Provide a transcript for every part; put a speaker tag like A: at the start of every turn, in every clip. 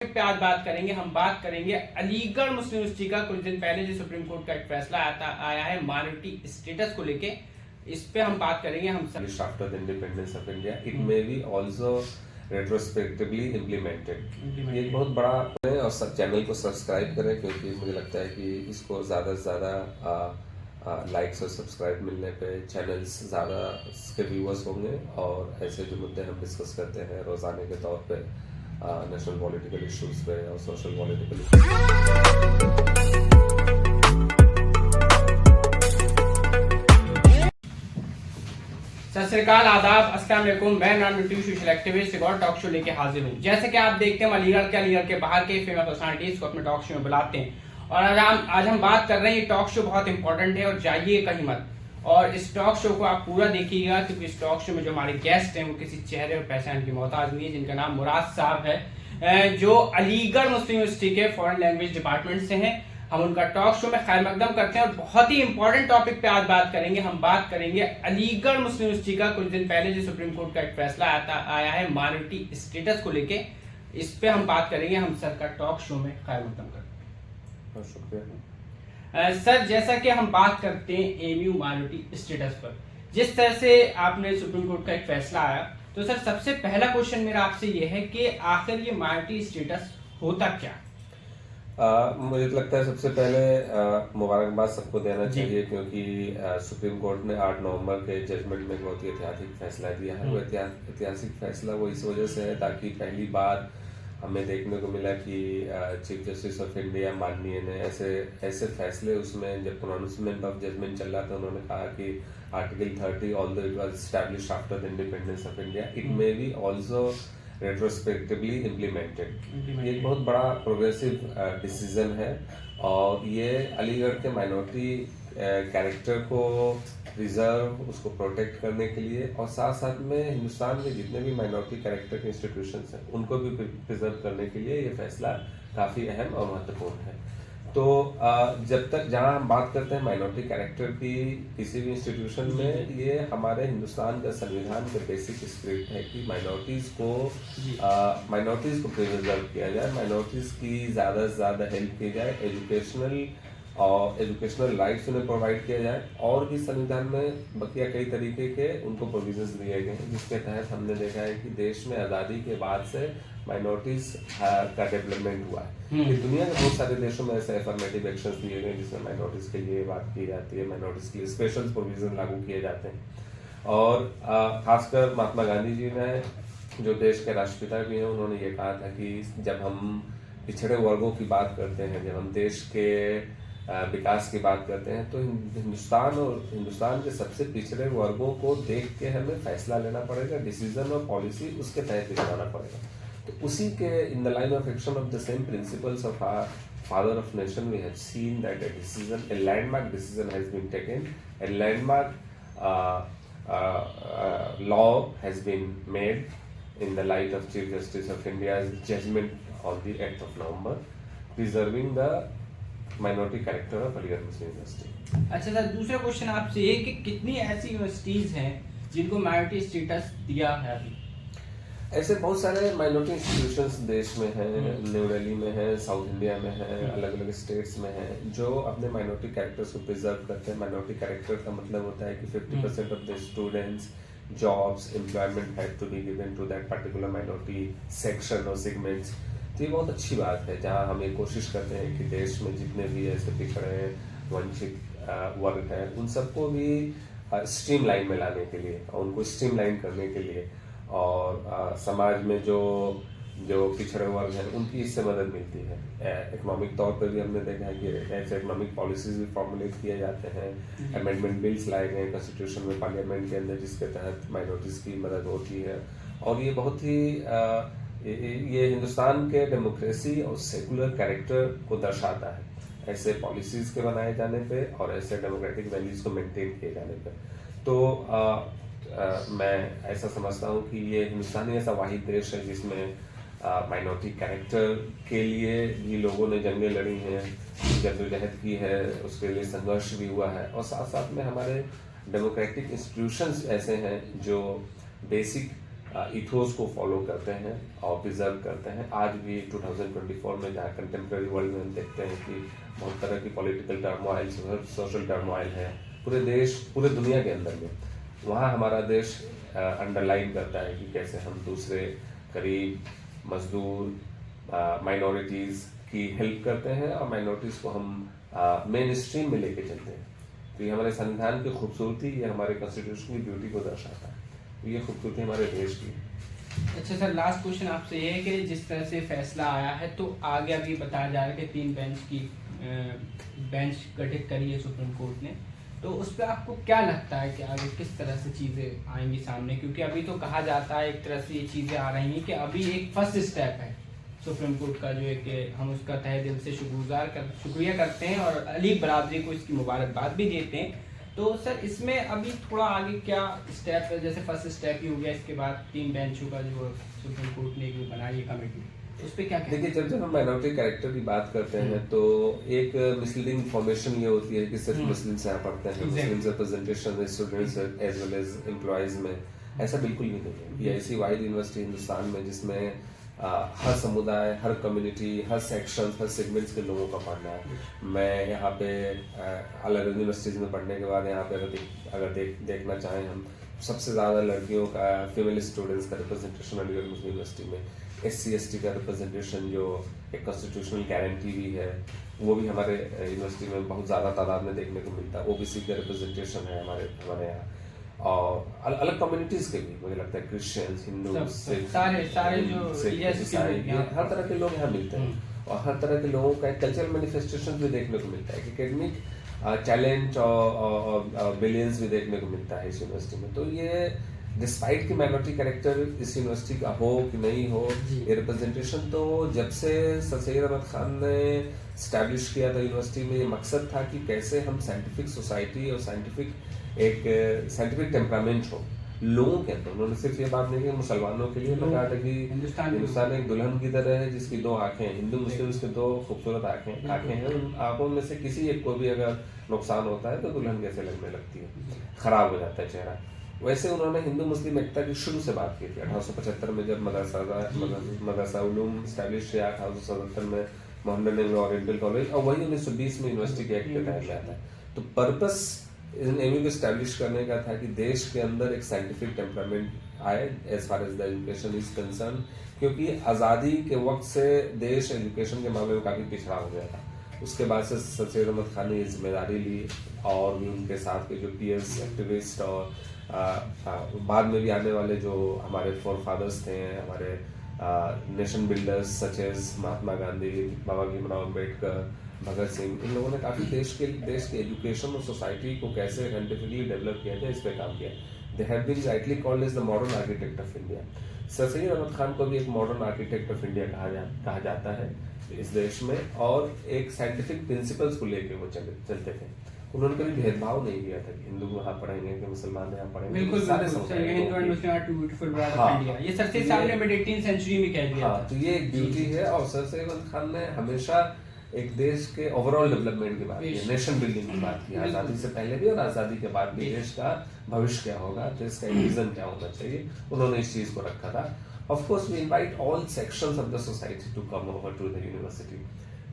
A: पे आज बात करेंगे। हम बात करेंगे अलीगढ़ मुस्लिम यूनिवर्सिटी का कुछ दिन पहले जो सुप्रीम कोर्ट का एक फैसला आया है माइनॉरिटी स्टेटस को लेके। इस पे हम बात करेंगे। हम
B: after the independence of India, it may be also retrospectively implemented। ये एक बहुत बड़ा है और सब चैनल को सब्सक्राइब करें क्योंकि मुझे लगता है कि इसको ज़्यादा से ज़्यादा लाइक्स और सब्सक्राइब मिलने पे चैनल्स ज़्यादा इसके व्यूअर्स होंगे और ऐसे जो मुद्दे हम डिस्कस करते हैं रोज़ाने के तौर पे नेशनल पॉलिटिकल इश्यूज पे और सोशल पॉलिटिकल
A: सत श्री अकाल, आदाब, अस्सलाम वालेकुम। मैं नॉन सोशल एक्टिविस्ट एक और टॉक शो लेके हाजिर हूँ। जैसे कि आप देखते हैं अलीगढ़ के बाहर के फेमस पर्सनालिटीज को अपने टॉक शो में बुलाते हैं और आज हम बात कर रहे हैं। ये टॉक शो बहुत इंपॉर्टेंट है और जाइए कहीं मत। और इस टॉक शो को आप पूरा देखिएगा क्योंकि इस टॉक शो में जो हमारे गेस्ट हैं वो किसी चेहरे और पहचान की मोहताज नहीं है, जिनका नाम मुराद साहब है, जो अलीगढ़ मुस्लिम यूनिवर्सिटी के फॉरेन लैंग्वेज डिपार्टमेंट से हैं। हम उनका टॉक शो में खैर मकदम करते हैं और बहुत ही इंपॉर्टेंट टॉपिक पे आज बात करेंगे। हम बात करेंगे अलीगढ़ मुस्लिम यूनिवर्सिटी का कुछ दिन पहले जो सुप्रीम कोर्ट का एक फैसला आया है माइनॉरिटी स्टेटस को लेके। इस पे हम बात करेंगे। हम सर का टॉक शो में खैर मकदम करते हैं।
B: शुक्रिया
A: सर, जैसा कि हम बात करते हैं एमयू माइनॉरिटी स्टेटस पर, जिस तरह से आपने सुप्रीम कोर्ट का एक फैसला आया, तो सर सबसे पहला क्वेश्चन मेरा आपसे ये है कि आखिर ये माइनॉरिटी स्टेटस होता क्या?
B: मुझे लगता है सबसे पहले मुबारकबाद सबको देना चाहिए क्योंकि सुप्रीम कोर्ट ने 8 नवंबर के जजमेंट में बहुत ही ऐतिहासिक फैसला दिया है। वो ऐतिहासिक फैसला वो इस वजह से है ताकि पहली बार हमें देखने को मिला कि चीफ जस्टिस ऑफ इंडिया माननीय ने ऐसे फैसले उसमें जब प्रोनाउंसमेंट ऑफ जजमेंट चल रहा था उन्होंने कहा कि article 30 although it was established after the independence of India it may be also retrospectively implemented. ये एक बहुत बड़ा प्रोग्रेसिव डिसीजन है और ये अलीगढ़ के माइनॉरिटी कैरेक्टर को रिजर्व उसको प्रोटेक्ट करने के लिए और साथ साथ में हिंदुस्तान में जितने भी माइनॉरिटी कैरेक्टर के इंस्टीट्यूशंस हैं उनको भी प्रिजर्व करने के लिए ये फैसला काफ़ी अहम और महत्वपूर्ण है। तो जब तक जहां हम बात करते हैं माइनॉरिटी कैरेक्टर की किसी भी इंस्टीट्यूशन में, ये हमारे हिंदुस्तान का संविधान का बेसिक स्क्रिप्ट है कि माइनॉरिटीज़ को प्रिजर्व किया जाए, माइनॉरिटीज़ की ज़्यादा से ज़्यादा हेल्प की जाए, एजुकेशनल राइट्स उन्हें प्रोवाइड किया जाए और भी संविधान में बकिया कई तरीके के उनको प्रोविजंस दिए गए हैं जिसके तहत हमने देखा है कि देश में आज़ादी के बाद से माइनॉरिटीज का डेवलपमेंट हुआ है। कि दुनिया के बहुत सारे देशों में ऐसे अफर्मेटिव एक्शंस दिए गए जिसमें माइनॉरिटीज के लिए बात की जाती है, माइनॉरिटीज के लिए स्पेशल प्रोविजन लागू किए जाते हैं। और खासकर महात्मा गांधी जी ने, जो देश के राष्ट्रपिता भी हैं, उन्होंने ये कहा था कि जब हम पिछड़े वर्गों की बात करते हैं, जब हम देश के विकास की बात करते हैं तो हिंदुस्तान के सबसे पिछड़े वर्गों को देख के हमें फैसला लेना पड़ेगा, डिसीजन और पॉलिसी उसके तहत निकालना पड़ेगा। तो उसी के in the line of action of the same principles of our father of nation we have seen that a landmark decision has been taken, a landmark law has been made in the light of Chief Justice of India's judgment on the 8th of November preserving the minority character of Aligarh Muslim university.
A: अच्छा sir, दूसरा question आपसे ये कि कितनी ऐसी universities हैं जिनको minority status दिया है अभी?
B: ऐसे बहुत सारे माइनॉरिटी इंस्टीट्यूशंस देश में हैं, न्यू दिल्ली में है, साउथ इंडिया में है, अलग अलग स्टेट्स में है, जो अपने माइनॉरिटी कैरेक्टर्स को प्रिजर्व करते हैं। माइनॉरिटी कैरेक्टर का मतलब होता है कि 50% of the students, jobs, employment have to be given to that particular minority section और सेगमेंट्स। तो ये बहुत अच्छी बात है जहाँ हम ये कोशिश करते हैं कि देश में जितने भी ऐसे पिछड़े वंचित वर्ग हैं उन सबको भी स्ट्रीम लाइन में लाने के लिए और उनको स्ट्रीम लाइन करने के लिए और समाज में जो पिछड़े वर्ग हैं उनकी इससे मदद मिलती है। इकोनॉमिक तौर पर भी हमने देखा है कि ऐसे इकोनॉमिक पॉलिसीज भी फॉर्मुलेट किए जाते हैं, अमेंडमेंट बिल्स लाए गए कॉन्स्टिट्यूशन में, पार्लियामेंट के अंदर, जिसके तहत माइनॉरिटीज़ की मदद होती है। और ये बहुत ही ये हिंदुस्तान के डेमोक्रेसी और सेकुलर कैरेक्टर को दर्शाता है ऐसे पॉलिसीज के बनाए जाने पे और ऐसे डेमोक्रेटिक वैल्यूज को मेंटेन किए जाने पे। तो मैं ऐसा समझता हूँ कि ये हिंदुस्तान ही ऐसा वाहिद देश है जिसमें माइनॉरिटी कैरेक्टर के लिए भी लोगों ने जंगें लड़ी हैं, जद्दोजहद की है, उसके लिए संघर्ष भी हुआ है और साथ साथ में हमारे डेमोक्रेटिक इंस्टीट्यूशंस ऐसे हैं जो बेसिक इथोस को फॉलो करते हैं और प्रिजर्व करते हैं। आज भी 2024 में जहाँ कंटेम्प्रेरी वर्ल्ड में हम देखते हैं कि बहुत तरह की पॉलिटिकल टर्मोइल, सोशल टर्मोइल है पूरे देश, पूरे दुनिया के अंदर में, वहाँ हमारा देश अंडरलाइन करता है कि कैसे हम दूसरे गरीब, मजदूर, माइनॉरिटीज़ की हेल्प करते हैं और माइनॉरिटीज़ को हम मेन स्ट्रीम में लेके चलते हैं। तो ये हमारे संविधान की खूबसूरती, ये हमारे कॉन्स्टिट्यूशन की ब्यूटी को दर्शाता है। तो ये खूबसूरती हमारे देश की है।
A: अच्छा सर, लास्ट क्वेश्चन आपसे ये है कि जिस तरह से फैसला आया है तो आगे अभी बताया जा रहा है कि 3 बेंच की बेंच गठित करी है सुप्रीम कोर्ट ने, तो उस पर आपको क्या लगता है कि आगे किस तरह से चीज़ें आएंगी सामने? क्योंकि अभी तो कहा जाता है एक तरह से ये चीज़ें आ रही हैं कि अभी एक फर्स्ट स्टेप है सुप्रीम कोर्ट का, जो है कि हम उसका तहे दिल से शुक्रिया करते हैं और अली बरादरी को इसकी मुबारकबाद भी देते हैं। तो सर इसमें अभी थोड़ा आगे क्या स्टेप है? जैसे फर्स्ट स्टेप ही हो गया, इसके बाद 3 बेंचों का जो सुप्रीम कोर्ट ने जो बनाई है कमेटी, उस पर क्या
B: देखिए, जब हम माइनॉरिटी कैरेक्टर की बात करते हैं तो एक मिसलीडिंग इन्फॉर्मेशन ये होती है कि सिर्फ मुस्लिम्स यहाँ पढ़ते हैं, Muslims representation students as well as employees में, ऐसा बिल्कुल भी नहीं है। ये ऐसी वाइड यूनिवर्सिटी हिंदुस्तान में जिसमें हर समुदाय, हर कम्युनिटी, हर सेक्शन, हर सेगमेंट्स के लोगों का पढ़ना है। मैं यहाँ पे अलग अलग यूनिवर्सिटीज़ में पढ़ने के बाद यहाँ पे अगर देखना चाहें हम, सबसे ज़्यादा लड़कियों का, फीमेल स्टूडेंट्स का रिप्रेजेंटेशन अलीगढ़ मुस्लिम यूनिवर्सिटी में, SC/ST का रिप्रेजेंटेशन जो एक कॉन्स्टिट्यूशनल गारंटी भी है, वो भी हमारे यूनिवर्सिटी में बहुत ज़्यादा तादाद में देखने को मिलता है। OBC का रिप्रेजेंटेशन है हमारे यहाँ, और अलग कम्युनिटीज़ के भी, मुझे लगता है क्रिश्चियंस, हिंदू,
A: सारे जो
B: ईसाई, हर तरह के लोग यहाँ मिलते हैं और हर तरह के लोगों का एक कल्चरल मैनिफेस्टेशन भी देखने को मिलता है, एकेडमिक टैलेंट और बिलियंस भी देखने को मिलता है इस यूनिवर्सिटी में। तो ये डिस्पाइट की माइनॉरिटी कैरेक्टर इस यूनिवर्सिटी का हो कि नहीं हो, ये रिप्रेजेंटेशन तो जब से सर सैयद अहमद खान ने स्टैब्लिश किया था यूनिवर्सिटी में, ये मकसद था कि कैसे हम साइंटिफिक सोसाइटी और साइंटिफिक टेम्परामेंट हो लोगों के अंदर। उन्होंने सिर्फ ये बात नहीं की मुसलमानों के लिए, उन्होंने कहा था कि हिंदुस्तान एक दुल्हन की तरह है जिसकी 2 आंखें हैं, हिंदू मुस्लिम के 2 खूबसूरत आंखें हैं, उन आंखों में से किसी एक को भी अगर नुकसान होता है तो दुल्हन कैसे लगने लगती है, खराब हो जाता है चेहरा। वैसे उन्होंने हिंदू मुस्लिम एकता की शुरू से बात की थी 1875 में, जब मदरसा उलूम स्टैब्लिश किया 1877 में मोहम्मदन ओरिएंटल कॉलेज, और वही 1920 में यूनिवर्सिटी के एक्ट के तहत लाया था। तो पर्पस इन एमयू को स्टैब्लिश करने का था कि देश के अंदर एक साइंटिफिक टेम्परामेंट आए as far as the education is concern, क्योंकि आज़ादी के वक्त से देश एजुकेशन के मामले में काफ़ी पिछड़ा हो गया था। उसके बाद से सर सैयद अहमद खान ने ये जिम्मेदारी ली और भी उनके साथ के जो पीयर्स, एक्टिविस्ट और बाद में भी आने वाले जो हमारे फोर फादर्स थे, हमारे nation builders such as Mahatma Gandhi, बाबा भीमराव अम्बेडकर, भगत सिंह, इन लोगों ने काफ़ी देश के एजुकेशन और सोसाइटी को कैसे साइंटिफिकली डेवलप किया जाए इस पर काम किया। They have been rightly called as the modern architect of India. Sir Syed Ahmed Khan को भी एक मॉडर्न आर्किटेक्ट ऑफ इंडिया कहा जाता है इस देश में, और एक साइंटिफिक प्रिंसिपल्स को लेकर वो चलते थे। उन्होंने कभी भेदभाव नहीं किया था कि हिंदू वहाँ पढ़ेंगे कि मुसलमान यहाँ पढ़ेंगे।
A: बिल्कुल
B: सारे
A: ये सर सैयद साहब ने मिड 18th सेंचुरी में कह दिया था।
B: तो ये एक ब्यूटी है। और सर सैयद अहमद खान ने हमेशा एक देश के ओवरऑल डेवलपमेंट की बात की, नेशन बिल्डिंग की बात की, आज़ादी से पहले भी और आज़ादी के बाद भी देश का भविष्य क्या होगा, देश का विजन क्या होना चाहिए, उन्होंने इस चीज़ को रखा था। Of course, we invite all sections of the society to come over to the university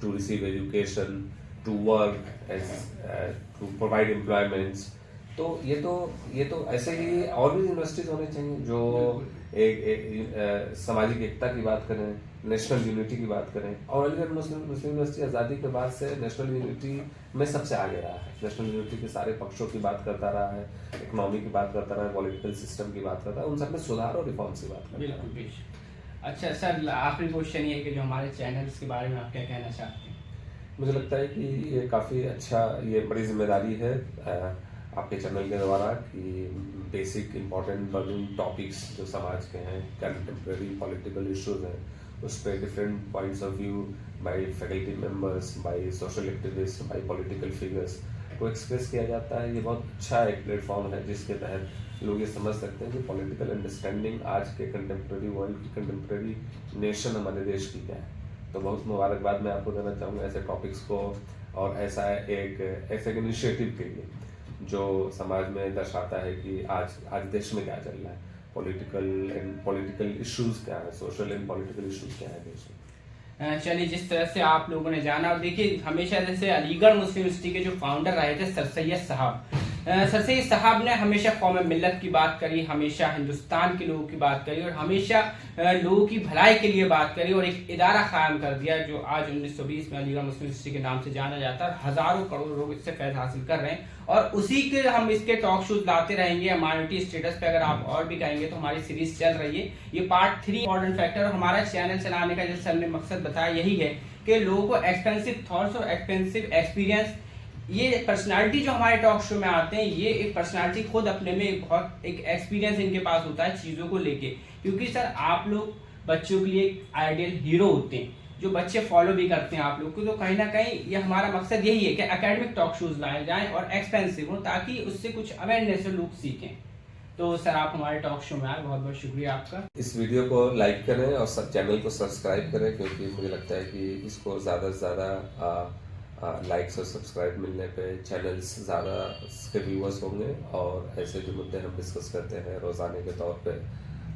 B: to receive education, to work, to provide employments. तो ये तो ऐसे ही और भी यूनिवर्सिटीज होने चाहिए जो एक सामाजिक एकता की बात करें, नेशनल यूनिटी की बात करें। और अलीगढ़ मुस्लिम यूनिवर्सिटी आज़ादी के बाद से नेशनल यूनिटी में सबसे आगे रहा है। नेशनल यूनिटी के सारे पक्षों की बात करता रहा है, इकोनॉमी की बात करता रहा है, पॉलिटिकल सिस्टम की बात करता है, उन सब में सुधार और रिफॉर्म्स की बात करता है।
A: बिल्कुल। अच्छा सर, आखिरी क्वेश्चन ये है कि जो हमारे चैनल्स के बारे में आप क्या कहना चाहते हैं?
B: मुझे लगता है कि ये काफ़ी अच्छा, ये बड़ी जिम्मेदारी है आपके चैनल के द्वारा कि बेसिक इंपॉर्टेंट बर्निंग टॉपिक्स जो समाज के हैं, कंटेम्प्रेरी पॉलिटिकल इश्यूज हैं, उस पर different points of view bye faculty members, by social activist, bye political figures को एक्सप्रेस किया जाता है। ये बहुत अच्छा एक प्लेटफॉर्म है जिसके तहत लोग ये समझ सकते हैं कि पॉलिटिकल अंडरस्टैंडिंग आज के कंटेम्प्रेरी वर्ल्ड की, कंटेम्प्रेरी नेशन हमारे देश की क्या है। तो बहुत मुबारकबाद मैं आपको देना चाहूँगा ऐसे टॉपिक्स को और ऐसे एक इनिशिएटिव के लिए जो समाज में दर्शाता है कि आज देश में क्या चल रहा है। पॉलिटिकल इश्यूज क्या है, सोशल एंड पॉलिटिकल इश्यूज क्या है देश में।
A: चलिए, जिस तरह से आप लोगों ने जाना, अब देखिए हमेशा जैसे अलीगढ़ मुस्लिम यूनिवर्सिटी के जो फाउंडर रहे थे सर सैयद साहब, सर सैयद साहब ने हमेशा कौम मिल्लत की बात करी, हमेशा हिंदुस्तान के लोगों की बात करी और हमेशा लोगों की भलाई के लिए बात करी और एक इदारा कायम कर दिया जो आज 1920 में अलीगढ़ मुस्लिम यूनिवर्सिटी के नाम से जाना जाता है। हजारों करोड़ लोग इससे फैज़ हासिल कर रहे हैं और उसी के हम इसके टॉक शोज लाते रहेंगे माइनॉरिटी स्टेटस पे। अगर आप और भी कहेंगे तो हमारी सीरीज चल रही है, ये पार्ट 3 मॉडर्न फैक्टर। हमारा चैनल चलाने का जैसे हमने मकसद बताया यही है कि लोगों को एक्सपेंसिव थॉट्स और एक्सपेंसिव एक्सपीरियंस, ये पर्सनालिटी जो हमारे टॉक शो में आते हैं, ये एक पर्सनालिटी खुद अपने में बहुत एक एक्सपीरियंस इनके पास होता है चीज़ों को लेके। क्योंकि सर आप लोग बच्चों के लिए एक आइडियल हीरो होते हैं जो बच्चे फॉलो भी करते हैं आप लोग को, तो कहीं ना कहीं ये हमारा मकसद यही है कि एकेडमिक टॉक शोज लाए जाएं और एक्सपेंसिव हो ताकि उससे कुछ अवेयरनेस लोग सीखें। तो सर आप हमारे टॉक शो में आए, बहुत बहुत शुक्रिया आपका।
B: इस वीडियो को लाइक करें और चैनल को सब्सक्राइब करें, क्योंकि मुझे लगता है कि इसको ज़्यादा से ज़्यादा लाइक्स और सब्सक्राइब मिलने पे चैनल्स ज़्यादा इसके व्यूअर्स होंगे और ऐसे जो मुद्दे हम डिस्कस करते हैं रोज़ाने के तौर पे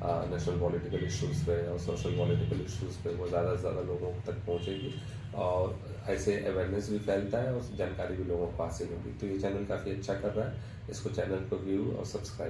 B: नेशनल पॉलिटिकल इश्यूज़ पे और सोशल पॉलिटिकल इश्यूज़ पे, वो ज़्यादा से ज़्यादा लोगों तक पहुंचेगी और ऐसे अवेयरनेस भी फैलता है और जानकारी भी लोगों को हासिल होगी। तो ये चैनल काफ़ी अच्छा कर रहा है, इसको चैनल को व्यू और सब्सक्राइब